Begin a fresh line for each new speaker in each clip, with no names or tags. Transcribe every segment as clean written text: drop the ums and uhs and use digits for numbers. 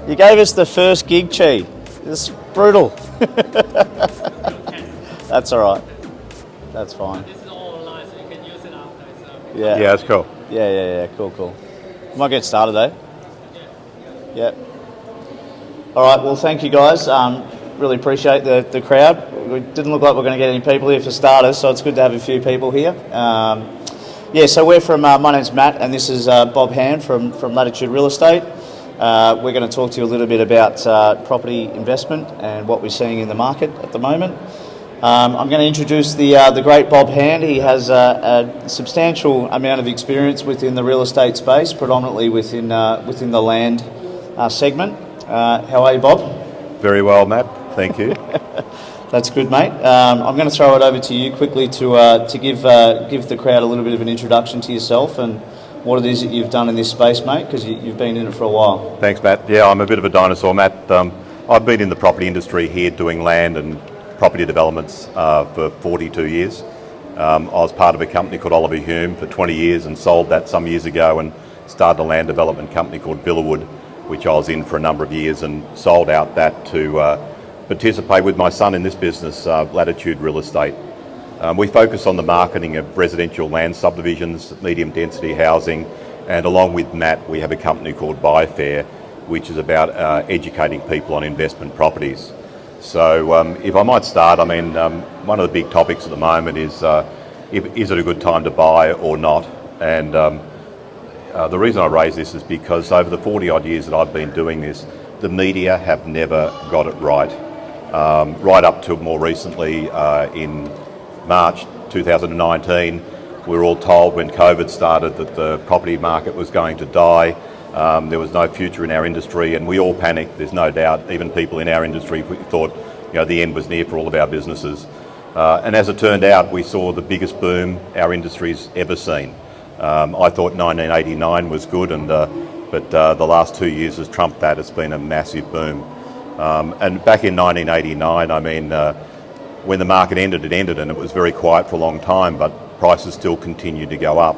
You gave us the first gig, Chi. It's brutal. That's all right. That's fine.
This is all online, so you can use it after. So.
Yeah.
Yeah, that's cool.
Yeah. Cool. Might get started, eh? Yeah. All right. Well, thank you guys. Really appreciate the crowd. It didn't look like we're going to get any people here for starters, so it's good to have a few people here. So we're from. My name's Matt, and this is Bob Hand from Latitude Real Estate. We're going to talk to you a little bit about property investment and what we're seeing in the market at the moment. I'm going to introduce the great Bob Hand. He has a substantial amount of experience within the real estate space, predominantly within the land segment. How are you, Bob?
Very well, Matt. Thank you.
That's good, mate. I'm going to throw it over to you quickly to give the crowd a little bit of an introduction to yourself and what it is that you've done in this space, mate, because you've been in it for a while.
Thanks, Matt. Yeah, I'm a bit of a dinosaur, Matt. I've been in the property industry here doing land and property developments for 42 years. I was part of a company called Oliver Hume for 20 years and sold that some years ago and started a land development company called Ellul, which I was in for a number of years, and sold out that to participate with my son in this business, Latitude Real Estate. We focus on the marketing of residential land subdivisions, medium density housing, and along with Matt, we have a company called BuyFair, which is about educating people on investment properties. So if I might start, one of the big topics at the moment is it a good time to buy or not? And the reason I raise this is because over the 40 odd years that I've been doing this, the media have never got it right. Right up to more recently in March 2019, we were all told when COVID started that the property market was going to die. There was no future in our industry, and we all panicked, there's no doubt. Even people in our industry thought the end was near for all of our businesses. And as it turned out, we saw the biggest boom our industry's ever seen. I thought 1989 was good, but the last 2 years has trumped that. It's been a massive boom. And back in 1989, when the market ended, it ended, and it was very quiet for a long time, but prices still continued to go up.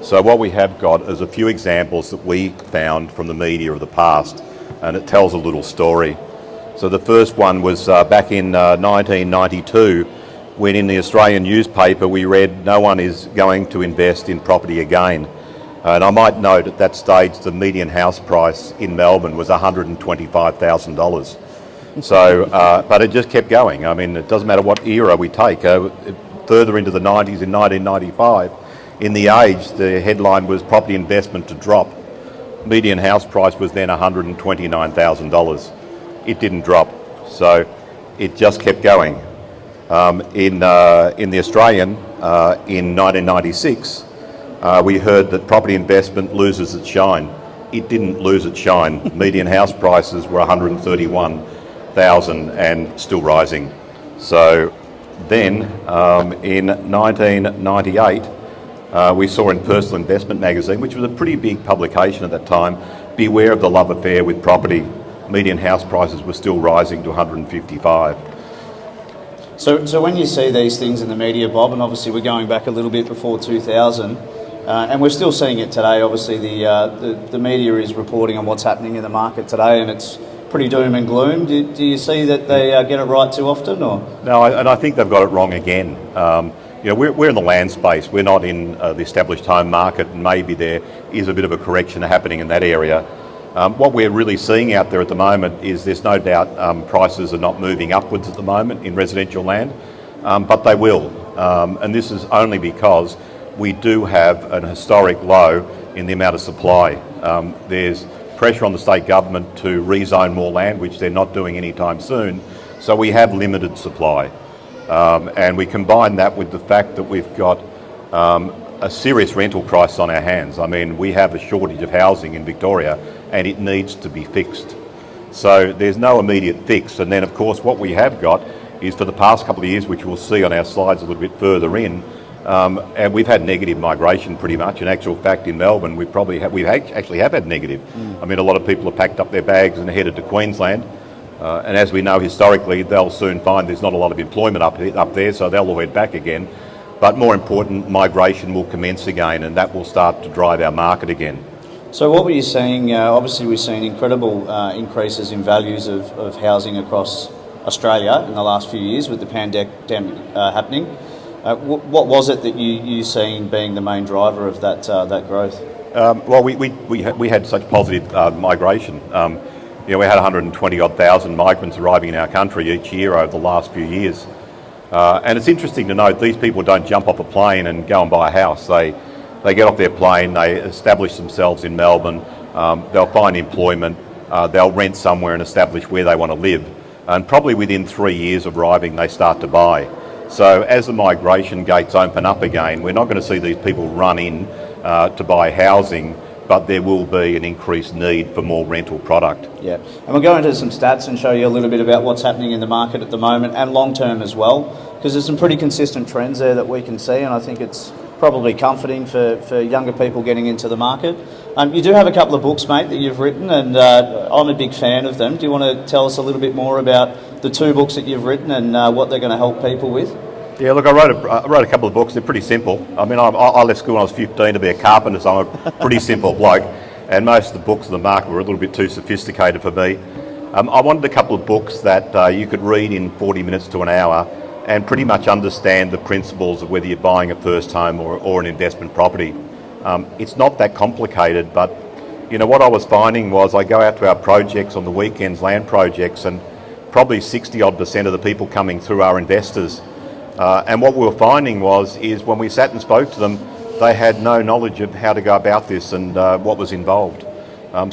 So what we have got is a few examples that we found from the media of the past, and it tells a little story. So the first one was back in 1992, when in the Australian newspaper we read, "No one is going to invest in property again." And I might note at that stage the median house price in Melbourne was $125,000. So, but it just kept going. It doesn't matter what era we take. Further into the 90s, in 1995, in The Age, the headline was "Property investment to drop." Median house price was then $129,000. It didn't drop, so it just kept going. In the Australian, in 1996, we heard that property investment loses its shine. It didn't lose its shine. Median house prices were $131,000 and still rising. So then, in 1998, we saw in Personal Investment magazine, which was a pretty big publication at that time, "Beware of the love affair with property." Median house prices were still rising to 155.
So when you see these things in the media, Bob, and obviously we're going back a little bit before 2000, and we're still seeing it today. Obviously, the media is reporting on what's happening in the market today, and it's pretty doom and gloom. Do you see that they get it right too often, or?
No, and I think they've got it wrong again. We're in the land space. We're not in the established home market, and maybe there is a bit of a correction happening in that area. What we're really seeing out there at the moment is there's no doubt prices are not moving upwards at the moment in residential land, but they will. And this is only because we do have an historic low in the amount of supply. There's pressure on the state government to rezone more land, which they're not doing anytime soon. So we have limited supply. And we combine that with the fact that we've got a serious rental crisis on our hands. We have a shortage of housing in Victoria, and it needs to be fixed. So there's no immediate fix. And then, of course, what we have got is for the past couple of years, which we'll see on our slides a little bit further in, and we've had negative migration pretty much. In actual fact, in Melbourne, we've actually had negative. A lot of people have packed up their bags and headed to Queensland. And as we know historically, they'll soon find there's not a lot of employment up there, so they'll all head back again. But more important, migration will commence again, and that will start to drive our market again.
So what were you seeing? Obviously, we've seen incredible increases in values of housing across Australia in the last few years with the pandemic happening. What was it that you seen being the main driver of that growth?
Well, we had such positive migration. We had 120 odd thousand migrants arriving in our country each year over the last few years. And it's interesting to note these people don't jump off a plane and go and buy a house. They get off their plane, they establish themselves in Melbourne, they'll find employment, they'll rent somewhere and establish where they want to live. And probably within 3 years of arriving, they start to buy. So as the migration gates open up again, we're not going to see these people run in to buy housing, but there will be an increased need for more rental product.
Yeah, and we'll go into some stats and show you a little bit about what's happening in the market at the moment and long term as well, because there's some pretty consistent trends there that we can see, and I think it's probably comforting for younger people getting into the market. You do have a couple of books, mate, that you've written, and I'm a big fan of them. Do you want to tell us a little bit more about the 2 books that you've written and what they're going to help people with?
Yeah, look, I wrote a couple of books. They're pretty simple. I mean, I left school when I was 15 to be a carpenter, so I'm a pretty simple bloke. And most of the books in the market were a little bit too sophisticated for me. I wanted a couple of books that you could read in 40 minutes to an hour and pretty much understand the principles of whether you're buying a first home or an investment property. It's not that complicated, but what I was finding was I go out to our projects on the weekends, land projects, and probably 60% of the people coming through are investors. And what we were finding is when we sat and spoke to them, they had no knowledge of how to go about this and what was involved.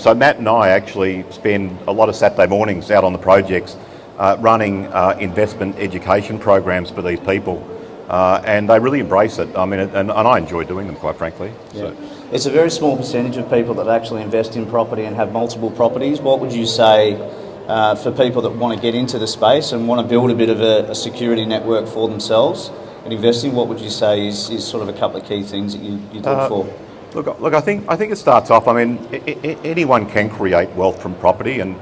So Matt and I actually spend a lot of Saturday mornings out on the projects running investment education programs for these people. And they really embrace it. I mean, and I enjoy doing them, quite frankly.
Yeah.
So.
It's a very small percentage of people that actually invest in property and have multiple properties. What would you say for people that want to get into the space and want to build a bit of a security network for themselves and investing? What would you say is sort of a couple of key things that you look for?
Look, I think it starts off. I mean, anyone can create wealth from property, and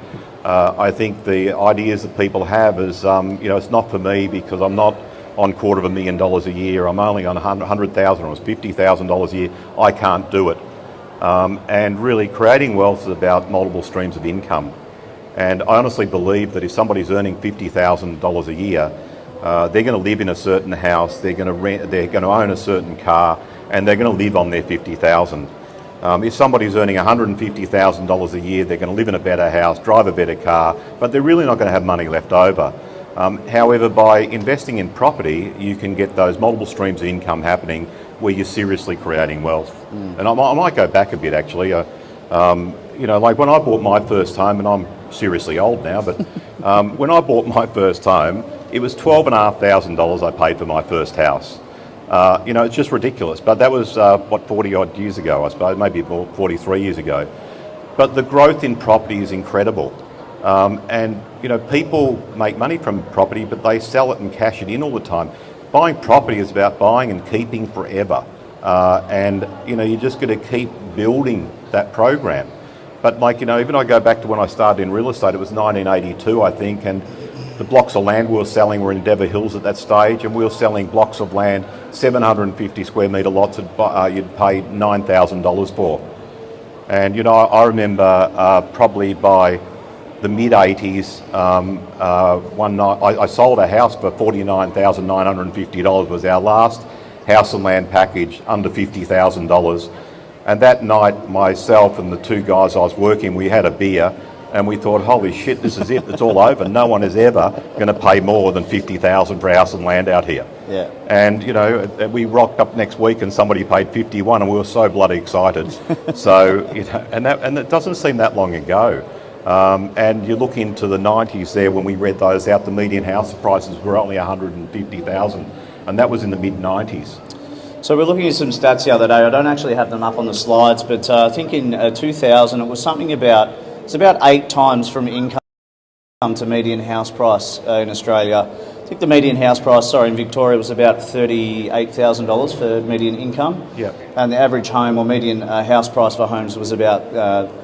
I think the ideas that people have is, it's not for me because I'm not on $250,000 a year. I'm only on $100,000 or $50,000 a year. I can't do it. And really, creating wealth is about multiple streams of income. And I honestly believe that if somebody's earning $50,000 a year, they're going to live in a certain house, they're going to rent, they're going to own a certain car, and they're going to live on their $50,000. If somebody's earning $150,000 a year, they're going to live in a better house, drive a better car, but they're really not going to have money left over. However, by investing in property, you can get those multiple streams of income happening where you're seriously creating wealth. And I might go back a bit, actually. Like when I bought my first home, and I'm seriously old now, but when I bought my first home, it was $12,500 I paid for my first house. It's just ridiculous. But that was, 40 odd years ago, I suppose, maybe more, 43 years ago. But the growth in property is incredible. People make money from property, but they sell it and cash it in all the time. Buying property is about buying and keeping forever. You're just going to keep building that program. But even I go back to when I started in real estate, it was 1982, I think, and the blocks of land we were selling were in Endeavour Hills at that stage, and we were selling blocks of land, 750 square metre lots that you'd pay $9,000 for. And, I remember probably by the mid-80s, one night, I sold a house for $49,950, was our last house and land package under $50,000. And that night, myself and the 2 guys I was working, we had a beer and we thought, holy shit, this is it, it's all over. No one is ever going to pay more than $50,000 for a house and land out here.
Yeah.
And, we rocked up next week and somebody paid 51 and we were so bloody excited. So, and it doesn't seem that long ago. And you look into the 90s there when we read those out, the median house prices were only $150,000, and that was in the mid-90s.
So we're looking at some stats the other day. I don't actually have them up on the slides, but I think in 2000 it was something it's about 8 times from income to median house price in Australia. I think the median house price, in Victoria was about $38,000 for median income.
Yeah.
And the average home or median house price for homes was about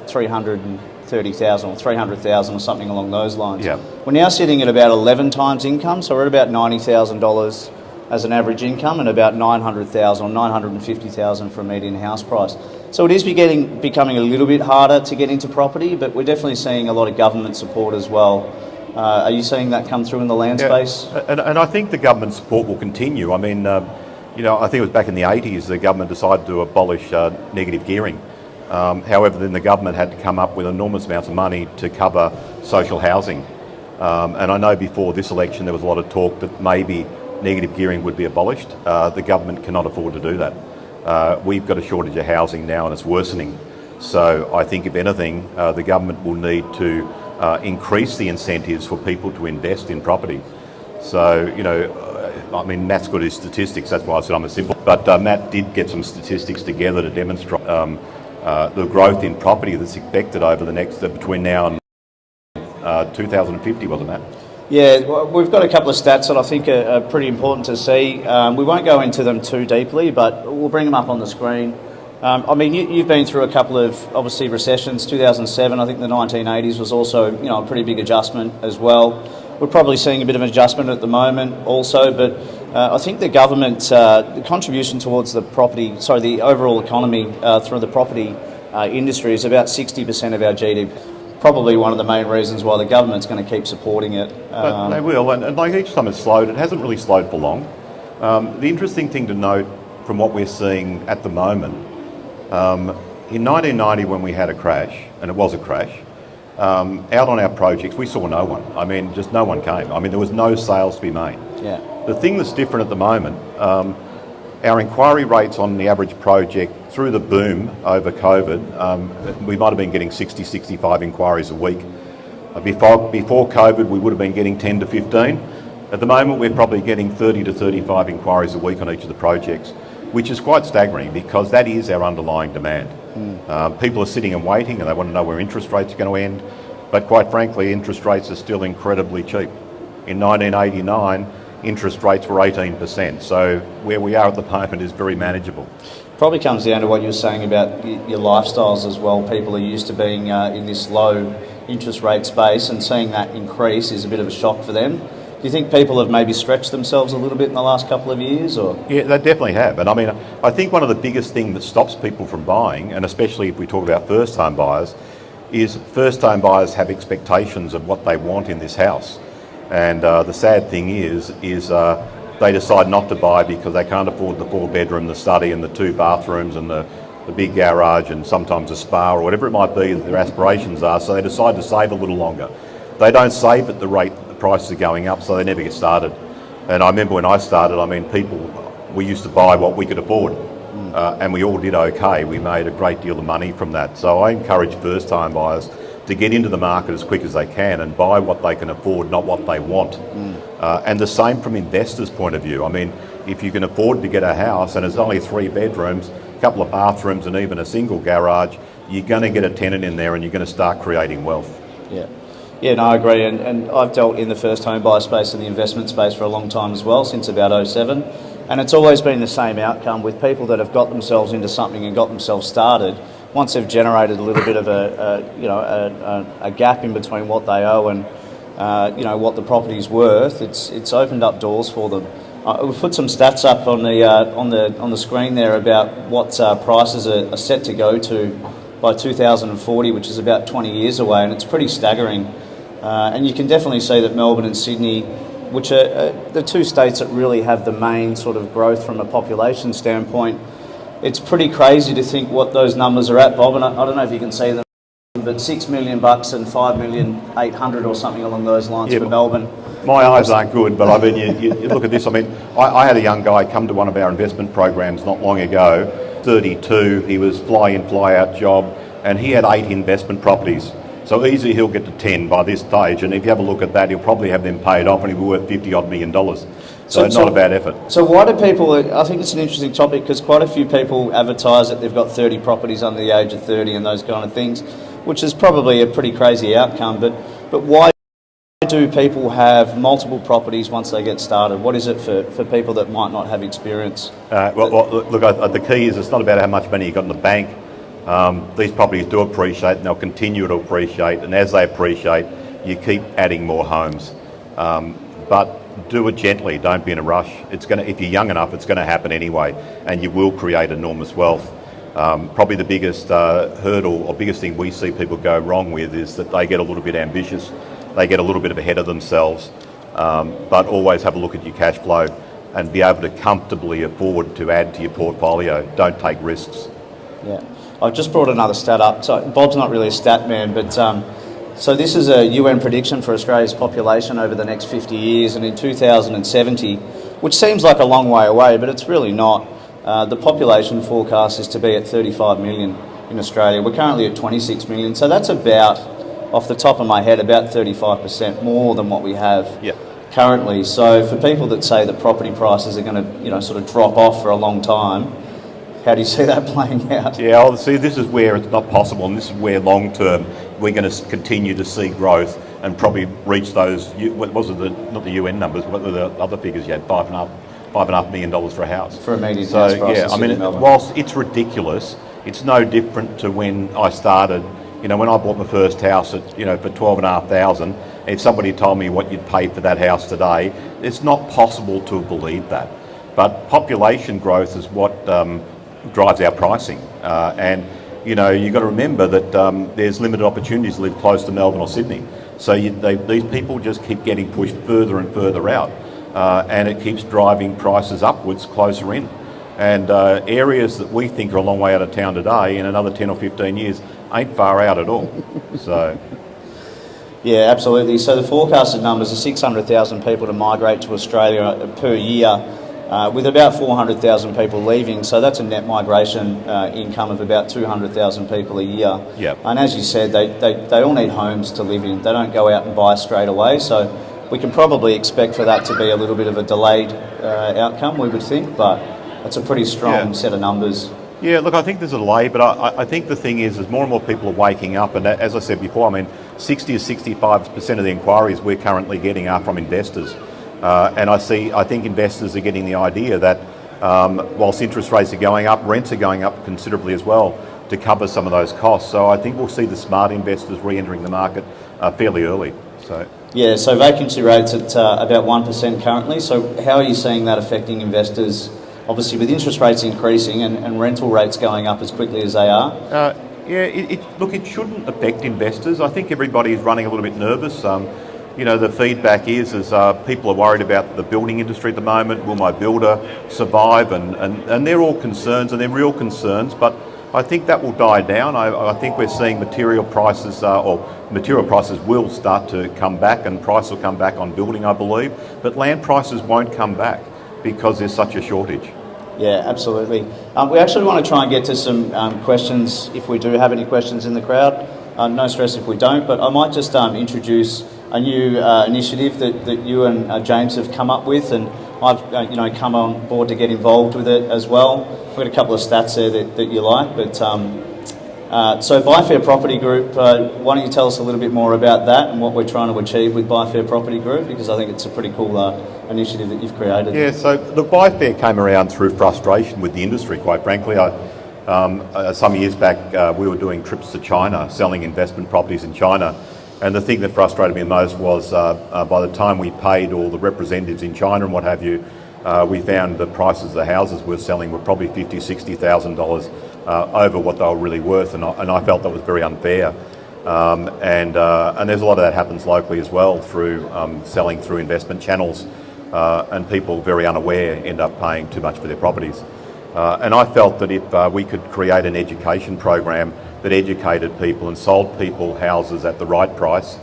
$330,000 or $300,000 or something along those lines.
Yeah.
We're now sitting at about 11 times income, so we're at about $90,000 as an average income and about 900,000 or 950,000 for a median house price. So it is becoming a little bit harder to get into property, but we're definitely seeing a lot of government support as well. Are you seeing that come through in the land space?
And I think the government support will continue. I mean, I think it was back in the 80s the government decided to abolish negative gearing. However, then the government had to come up with enormous amounts of money to cover social housing. And I know before this election there was a lot of talk that maybe negative gearing would be abolished. The government cannot afford to do that. We've got a shortage of housing now and it's worsening. So I think if anything, the government will need to increase the incentives for people to invest in property. So, I mean, Matt's got his statistics, that's why I said I'm a simple. But Matt did get some statistics together to demonstrate the growth in property that's expected over the next, between now and 2050, wasn't Matt?
Yeah, well, we've got a couple of stats that I think are pretty important to see. We won't go into them too deeply, but we'll bring them up on the screen. I mean, you've been through a couple of, obviously, recessions. 2007, I think the 1980s was also, a pretty big adjustment as well. We're probably seeing a bit of an adjustment at the moment also, but I think the government's the contribution towards the overall economy through the property industry is about 60% of our GDP. Probably one of the main reasons why the government's going to keep supporting it.
But they will, and like each time it's slowed, it hasn't really slowed for long. The interesting thing to note from what we're seeing at the moment, in 1990 when we had a crash, and it was a crash, out on our projects we saw no one. I mean, just no one came. I mean, there was no sales to be made. Yeah. The thing that's different at the moment, our inquiry rates on the average project through the boom over COVID, we might have been getting 60, 65 inquiries a week. Before COVID, we would have been getting 10 to 15. At the moment, we're probably getting 30 to 35 inquiries a week on each of the projects, which is quite staggering because that is our underlying demand. People are sitting and waiting and they want to know where interest rates are going to end. But quite frankly, interest rates are still incredibly cheap. In 1989, interest rates were 18%. So where we are at the moment is very manageable.
Probably comes down to what you were saying about your lifestyles as well. People are used to being in this low interest rate space, and seeing that increase is a bit of a shock for them. Do you think people have maybe stretched themselves a little bit in the last couple of years? Or?
Yeah, they definitely have. And I mean, I think one of the biggest things that stops people from buying, and especially if we talk about first home buyers, is first home buyers have expectations of what they want in this house. And the sad thing is they decide not to buy because they can't afford the 4-bedroom, the study and the 2 bathrooms and the big garage and sometimes a spa or whatever it might be that their aspirations are, so they decide to save a little longer. They don't save at the rate the prices are going up, so they never get started. And I remember when I started, I mean, we used to buy what we could afford, and we all did okay. We made a great deal of money from that. So I encourage first time buyers to get into the market as quick as they can and buy what they can afford, not what they want. And the same from investors' point of view. I mean, if you can afford to get a house and it's only 3 bedrooms, a couple of bathrooms and even a single garage, you're going to get a tenant in there and you're going to start creating wealth.
Yeah, no, I agree. And I've dealt in the first home buyer space and the investment space for a long time as well, since about 2007. And it's always been the same outcome with people that have got themselves into something and got themselves started. Once they've generated a little bit of a gap in between what they owe and what the property's worth, it's opened up doors for them. We've put some stats up on the screen there about what prices are set to go to by 2040, which is about 20 years away, and it's pretty staggering. And you can definitely see that Melbourne and Sydney, which are the 2 states that really have the main sort of growth from a population standpoint, it's pretty crazy to think what those numbers are at, Bob, and I don't know if you can see them, but $6 million and $5,800,000 or something along those lines for Melbourne.
My eyes aren't good, but I mean, you look at this. I mean, I had a young guy come to one of our investment programs not long ago, 32, he was fly-in, fly-out job, and he had 8 investment properties. So easily he'll get to 10 by this stage, and if you have a look at that, he'll probably have them paid off and he'll be worth $50-odd million. So it's not a bad effort.
So why do people, I think it's an interesting topic because quite a few people advertise that they've got 30 properties under the age of 30 and those kind of things, which is probably a pretty crazy outcome. But why do people have multiple properties once they get started? What is it for people that might not have experience?
Look, the key is it's not about how much money you've got in the bank. These properties do appreciate and they'll continue to appreciate, and as they appreciate, you keep adding more homes. But do it gently. Don't be in a rush. If you're young enough, it's going to happen anyway, and you will create enormous wealth. Probably the biggest hurdle or biggest thing we see people go wrong with is that they get a little bit ambitious, they get a little bit ahead of themselves, but always have a look at your cash flow and be able to comfortably afford to add to your portfolio. Don't take risks.
Yeah, I've just brought another stat up. So Bob's not really a stat man, but so this is a UN prediction for Australia's population over the next 50 years, and in 2070, which seems like a long way away, but it's really not. The population forecast is to be at 35 million in Australia. We're currently at 26 million, so that's about, off the top of my head, about 35% more than what we have currently. So for people that say that property prices are going to, sort of drop off for a long time, how do you see that playing out?
Yeah, obviously this is where it's not possible, and this is where long term we're going to continue to see growth and probably reach those, what was it, not the UN numbers, what were the other figures you had, $5.5 million for a house.
For a median house price.
Yeah, I mean, whilst it's ridiculous, it's no different to when I started. When I bought my first house at, for $12,500, if somebody told me what you'd pay for that house today, it's not possible to have believed that. But population growth is what drives our pricing. And you've got to remember that there's limited opportunities to live close to Melbourne or Sydney. So these people just keep getting pushed further and further out. And it keeps driving prices upwards closer in. And areas that we think are a long way out of town today in another 10 or 15 years ain't far out at all. So,
yeah, absolutely. So the forecasted numbers are 600,000 people to migrate to Australia per year, with about 400,000 people leaving. So that's a net migration income of about 200,000 people a year.
Yep.
And as you said, they all need homes to live in. They don't go out and buy straight away. So we can probably expect for that to be a little bit of a delayed outcome, we would think, but it's a pretty strong set of numbers.
Yeah, look, I think there's a delay, but I think the thing is more and more people are waking up, and as I said before, 60 to 65% of the inquiries we're currently getting are from investors. And I think investors are getting the idea that whilst interest rates are going up, rents are going up considerably as well to cover some of those costs. So I think we'll see the smart investors re-entering the market fairly early.
Yeah, so vacancy rates at about 1% currently. So how are you seeing that affecting investors? Obviously, with interest rates increasing and rental rates going up as quickly as they are.
It shouldn't affect investors. I think everybody is running a little bit nervous. The feedback is people are worried about the building industry at the moment. Will my builder survive? And they're all concerns, and they're real concerns. But I think that will die down. I think we're seeing material prices will start to come back, and price will come back on building, I believe. But land prices won't come back because there's such a shortage.
Yeah, absolutely. We actually want to try and get to some questions if we do have any questions in the crowd. No stress if we don't, but I might just introduce a new initiative that you and James have come up with, and I've come on board to get involved with it as well. We've got a couple of stats there that you like, but so BuyFair Property Group, why don't you tell us a little bit more about that and what we're trying to achieve with BuyFair Property Group, because I think it's a pretty cool initiative that you've created.
Yeah, so the BuyFair came around through frustration with the industry, quite frankly. Some years back we were doing trips to China, selling investment properties in China, and the thing that frustrated me the most was by the time we paid all the representatives in China and what have you, we found the prices of the houses we're selling were probably $50,000, $60,000 over what they were really worth, and I felt that was very unfair. And there's a lot of that happens locally as well through selling through investment channels, and people very unaware end up paying too much for their properties. And I felt that if we could create an education program that educated people and sold people houses at the right price,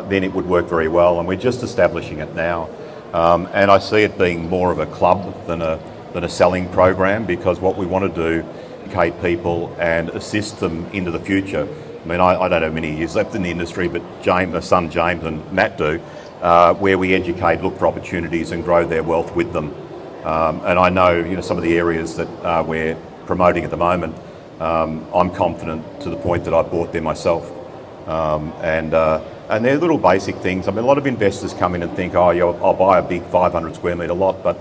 then it would work very well, and we're just establishing it now. And I see it being more of a club than a selling program, because what we want to do is educate people and assist them into the future. I don't have many years left in the industry, but my son James and Matt do, where we educate, look for opportunities and grow their wealth with them. And I know, some of the areas that we're promoting at the moment, I'm confident to the point that I bought them myself. And they're little basic things. A lot of investors come in and think, I'll buy a big 500 square metre lot, but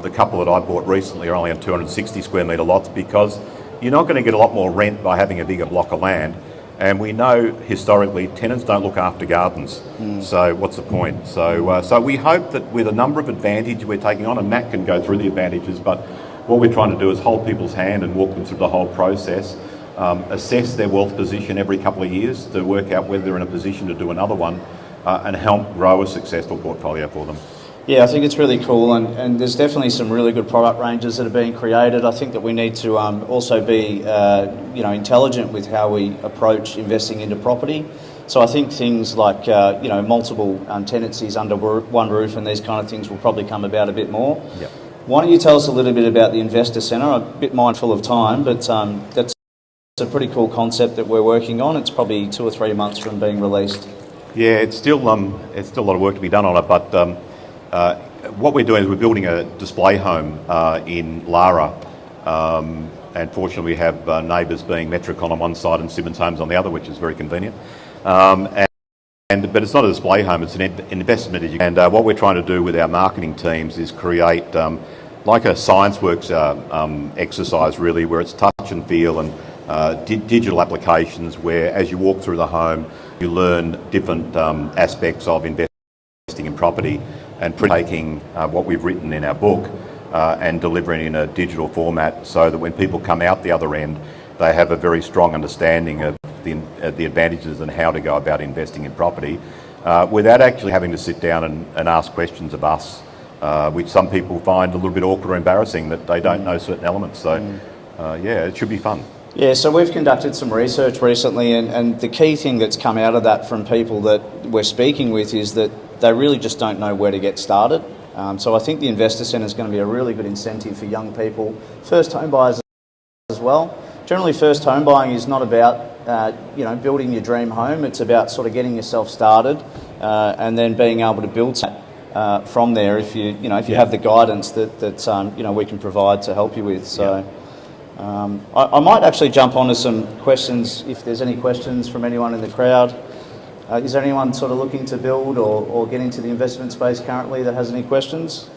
the couple that I bought recently are only on 260 square metre lots, because you're not going to get a lot more rent by having a bigger block of land. And we know historically tenants don't look after gardens, so what's the point? So we hope that with a number of advantages we're taking on, and Matt can go through the advantages, but what we're trying to do is hold people's hand and walk them through the whole process, assess their wealth position every couple of years to work out whether they're in a position to do another one, and help grow a successful portfolio for them.
Yeah, I think it's really cool, and there's definitely some really good product ranges that are being created. I think that we need to also be, intelligent with how we approach investing into property. So I think things like, multiple tenancies under one roof and these kind of things will probably come about a bit more.
Yep.
Why don't you tell us a little bit about the Investor Centre? I'm a bit mindful of time, but that's a pretty cool concept that we're working on. It's probably 2 or 3 months from being released.
Yeah, it's still a lot of work to be done on it, but what we're doing is we're building a display home in Lara, and fortunately we have neighbours being Metricon on one side and Simmons Homes on the other, which is very convenient. But it's not a display home, it's an investment. And what we're trying to do with our marketing teams is create like a ScienceWorks exercise really, where it's touch and feel and digital applications where as you walk through the home you learn different aspects of investing in property, and taking what we've written in our book and delivering in a digital format so that when people come out the other end, they have a very strong understanding of the advantages and how to go about investing in property without actually having to sit down and ask questions of us, which some people find a little bit awkward or embarrassing that they don't know certain elements. So it should be fun.
Yeah, so we've conducted some research recently, and the key thing that's come out of that from people that we're speaking with is that they really just don't know where to get started. So I think the Investor Centre is going to be a really good incentive for young people, first home buyers as well. Generally, first home buying is not about building your dream home. It's about sort of getting yourself started and then being able to build from there if you have the guidance that we can provide to help you with. So. I might actually jump onto some questions if there's any questions from anyone in the crowd. Is there anyone sort of looking to build or get into the investment space currently that has any questions?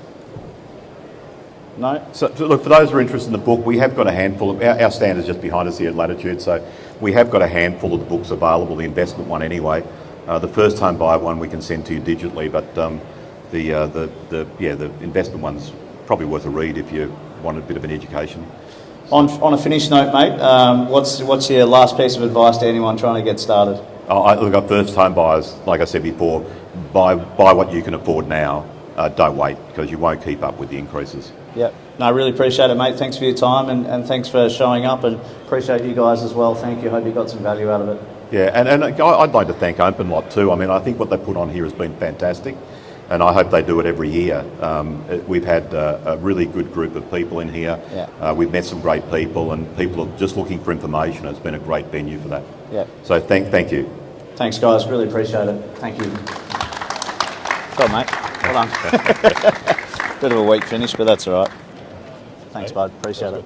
No?
So look, for those who are interested in the book, we have got a handful of, our stand is just behind us here at Latitude, so we have got a handful of the books available, the investment one anyway. The first home buyer one we can send to you digitally, but the investment one's probably worth a read if you want a bit of an education.
On a finish note, mate, what's your last piece of advice to anyone trying to get started?
Look, first home buyers, like I said before, buy what you can afford now. Don't wait, because you won't keep up with the increases.
Yep. No, I really appreciate it, mate. Thanks for your time and thanks for showing up, and appreciate you guys as well. Thank you. Hope you got some value out of it.
Yeah, and I'd like to thank OpenLot too. I mean, I think what they put on here has been fantastic, and I hope they do it every year. We've had a really good group of people in here.
Yeah.
We've met some great people, and people are just looking for information. It's been a great venue for that.
Yeah.
So thank you.
Thanks, guys. Really appreciate it. Thank you. Go on, mate. Well done. Bit of a weak finish, but that's all right. Thanks, bud. Appreciate it.